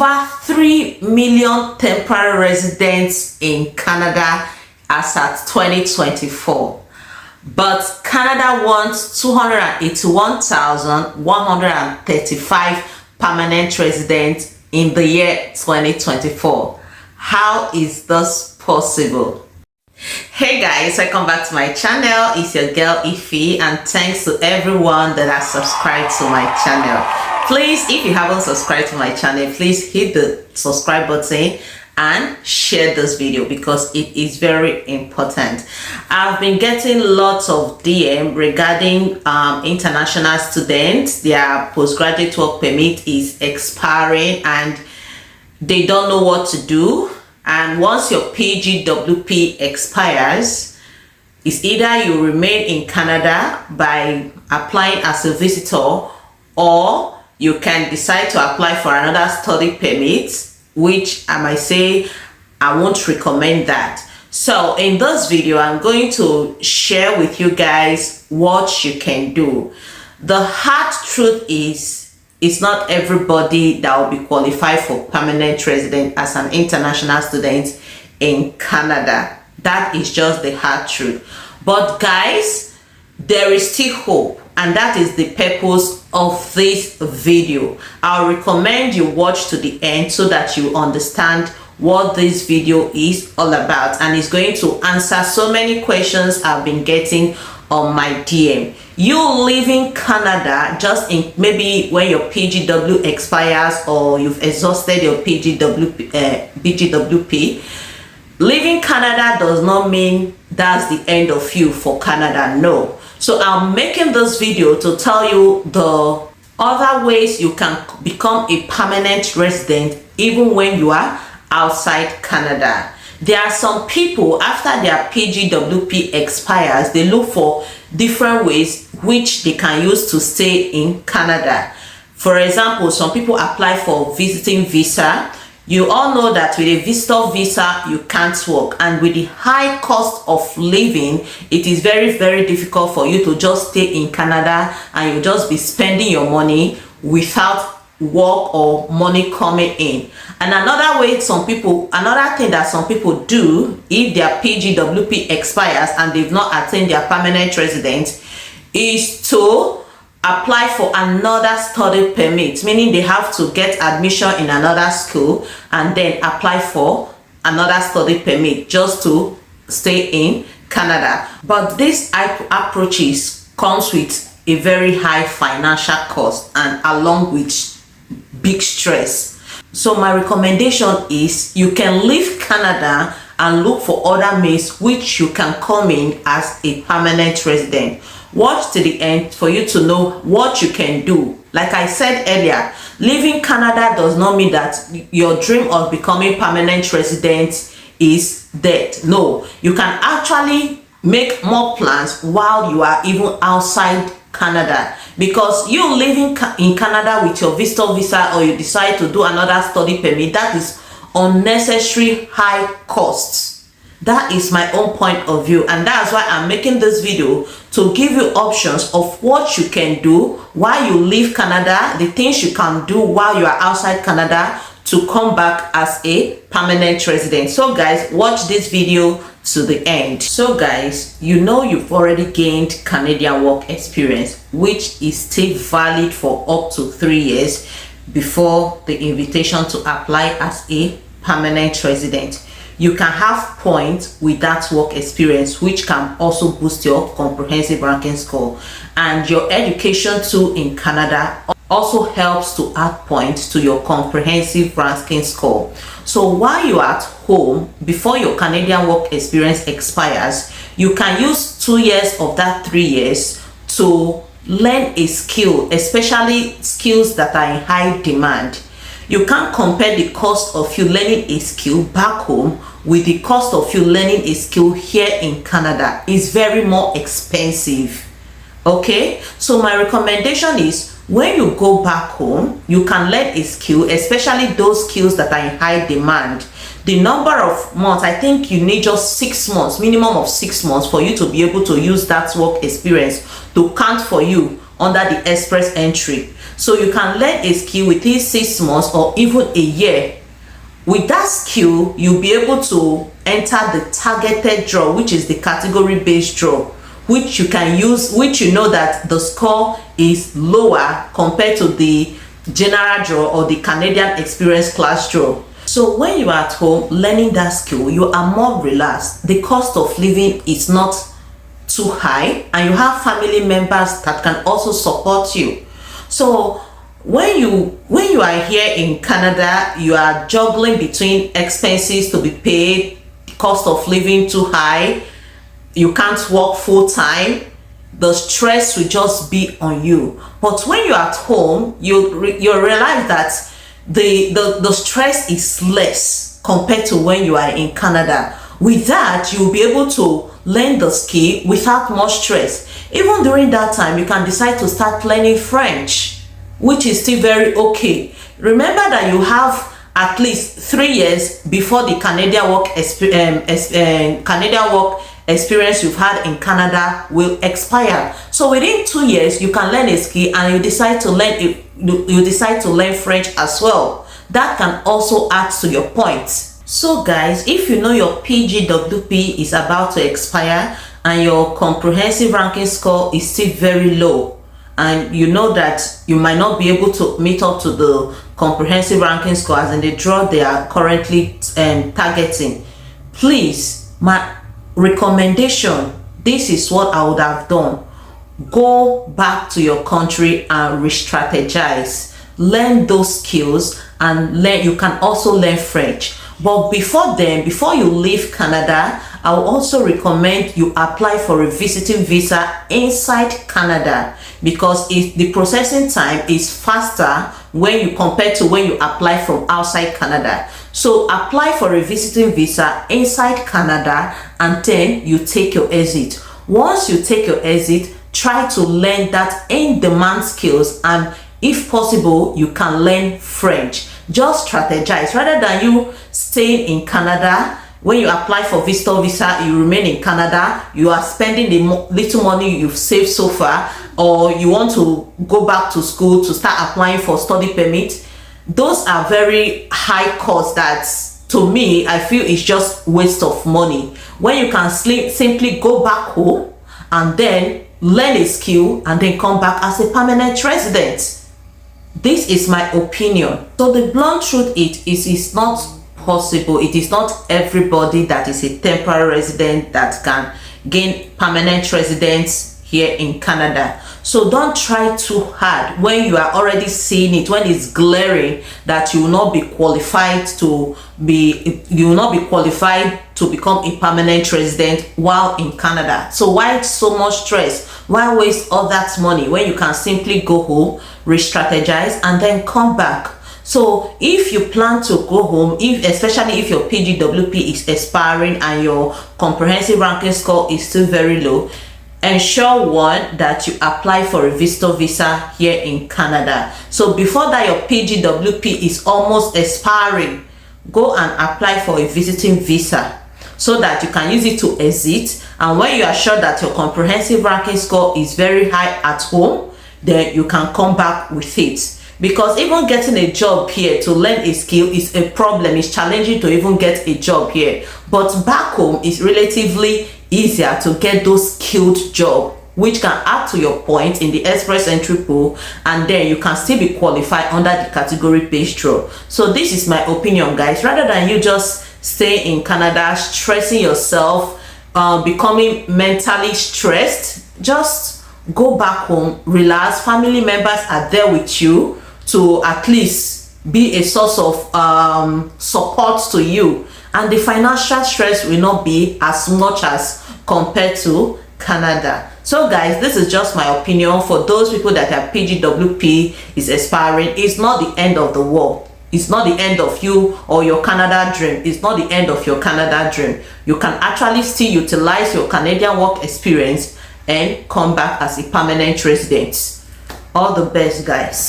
over 3 million temporary residents in Canada as at 2024. But Canada wants 281,135 permanent residents in the year 2024. How is this possible? Hey guys, welcome back to my channel. It's your girl Ify, and thanks to everyone that has subscribed to my channel. Please, if you haven't subscribed to my channel, please hit the subscribe button and share this video because it is very important. I've been getting lots of DM regarding international students. Their postgraduate work permit is expiring and they don't know what to do. And once your PGWP expires, it's either you remain in Canada by applying as a visitor, or you can decide to apply for another study permit, which I might say I won't recommend that. So in this video, I'm going to share with you guys what you can do. The hard truth is, it's not everybody that will be qualified for permanent resident as an international student in Canada. That is just the hard truth. But guys, there is still hope, and that is the purpose of this video. I'll recommend you watch to the end so that you understand what this video is all about, and it's going to answer so many questions I've been getting on my DM. You live in Canada, just in maybe when your PGW expires or you've exhausted your BGWP. Living Canada does not mean that's the end of you for Canada. No. So I'm making this video to tell you the other ways you can become a permanent resident even when you are outside Canada. There are some people, after their PGWP expires, they look for different ways which they can use to stay in Canada. For example, some people apply for visiting visa. You all know that with a visitor visa, you can't work. And with the high cost of living, it is very, very difficult for you to just stay in Canada and you just be spending your money without work or money coming in. And another thing that some people do if their PGWP expires and they've not attained their permanent residence is to apply for another study permit, meaning they have to get admission in another school and then apply for another study permit just to stay in Canada. But this approaches comes with a very high financial cost and along with big stress. So my recommendation is you can leave Canada and look for other means which you can come in as a permanent resident. Watch to the end for you to know what you can do. Like I said earlier, leaving Canada does not mean that your dream of becoming permanent resident is dead. No, you can actually make more plans while you are even outside Canada, because you living in Canada with your visitor visa or you decide to do another study permit, that is unnecessary high costs. That is my own point of view, and that's why I'm making this video to give you options of what you can do while you leave Canada, the things you can do while you are outside Canada to come back as a permanent resident. So guys, watch this video to the end. So guys, you know you've already gained Canadian work experience, which is still valid for up to 3 years before the invitation to apply as a permanent resident. You can have points with that work experience, which can also boost your comprehensive ranking score, and your education too in Canada also helps to add points to your comprehensive ranking score. So while you are at home, before your Canadian work experience expires, you can use 2 years of that 3 years to learn a skill, especially skills that are in high demand. You can't compare the cost of you learning a skill back home with the cost of you learning a skill here in Canada. It's very more expensive. Okay, so my recommendation is when you go back home, you can learn a skill, especially those skills that are in high demand. The number of months, I think you need just 6 months, minimum of 6 months, for you to be able to use that work experience to count for you under the express entry. So you can learn a skill within 6 months or even a year. With that skill, you'll be able to enter the targeted draw, which is the category based draw, which you can use, which you know that the score is lower compared to the general draw or the Canadian experience class draw. So when you are at home learning that skill, you are more relaxed. The cost of living is not too high, and you have family members that can also support you. So when you are here in Canada, you are juggling between expenses to be paid, cost of living too high, you can't work full time, the stress will just be on you. But when you're at home, you realize that the stress is less compared to when you are in Canada. With that, you'll be able to learn the skill without much stress. Even during that time, you can decide to start learning French, which is still very okay. Remember that you have at least 3 years before the Canadian work experience you've had in Canada will expire. So within 2 years, you can learn a skill, and you decide to learn French as well. That can also add to your points. So guys, if you know your PGWP is about to expire and your comprehensive ranking score is still very low, and you know that you might not be able to meet up to the comprehensive ranking score as in the draw they are currently targeting, please, my recommendation, this is what I would have done: go back to your country and re-strategize, learn those skills, and you can also learn French. But before you leave Canada, I will also recommend you apply for a visiting visa inside Canada, because the processing time is faster when you compare to when you apply from outside Canada. So apply for a visiting visa inside Canada, and then you take your exit. Once you take your exit, try to learn that in-demand skills, and if possible, you can learn French. Just strategize rather than you staying in Canada. When you apply for visitor visa, you remain in Canada, you are spending the little money you've saved so far, or you want to go back to school to start applying for study permit. Those are very high costs that, to me, I feel is just waste of money, when you can simply go back home and then learn a skill and then come back as a permanent resident. This is my opinion. So the blunt truth is it's not possible. It is not everybody that is a temporary resident that can gain permanent residence here in Canada. So don't try too hard when you are already seeing it, when it's glaring that you will not be qualified to become a permanent resident while in Canada. So why so much stress? Why waste all that money when you can simply go home, re-strategize, and then come back? So if you plan to go home, especially if your PGWP is expiring and your comprehensive ranking score is still very low, ensure one that you apply for a visitor visa here in Canada. So before that your PGWP is almost expiring, go and apply for a visiting visa so that you can use it to exit. And when you are sure that your comprehensive ranking score is very high at home, then you can come back with it. Because even getting a job here to learn a skill is a problem. It's challenging to even get a job here, but back home it's relatively easier to get those skilled jobs, which can add to your point in the express entry pool, and then you can still be qualified under the category based draw. So this is my opinion, guys. Rather than you just stay in Canada stressing yourself, becoming mentally stressed, just go back home, relax. Family members are there with you to at least be a source of support to you, and the financial stress will not be as much as compared to Canada. So guys, this is just my opinion. For those people that have PGWP is expiring, it's not the end of the world. It's not the end of you or your Canada dream. It's not the end of your Canada dream. You can actually still utilize your Canadian work experience and come back as a permanent resident. All the best, guys.